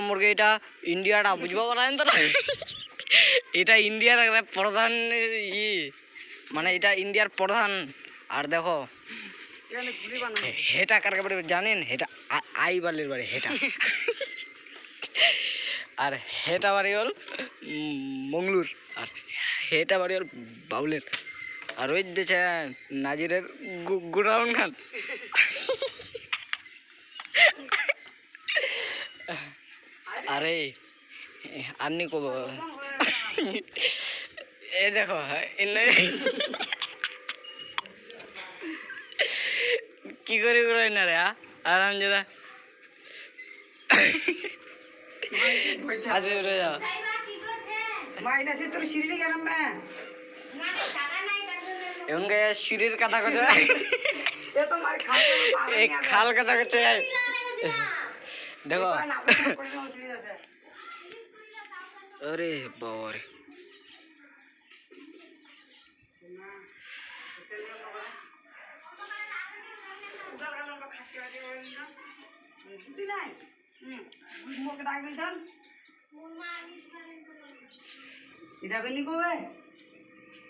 মুরগি এটা ইন্ডিয়াটা বুঝবো পারেন তো না এটা ইন্ডিয়ার একটা প্রধান ই মানে এটা ইন্ডিয়ার প্রধান। আর দেখো হেটা কার বাড়ি জানেন? হেটা আইবালের বাড়ি হেটা আর হেটা বাড়ি হল মংলুর আর হেটা বাড়ি হল বাউলের। আর ওই দিয়েছে নাজিরের গুড়াউন খান। আরে আন্নি কব এ দেখো কি করে করে না রে আরাম দাদা আজ রে যা মাইনাসে তোর সিঁড়ি কেন মে এখন কে সিঁড়ির কথা কইছে এ তো মার খাল এই খাল কথা কইছে দেখো अरे बाबा रे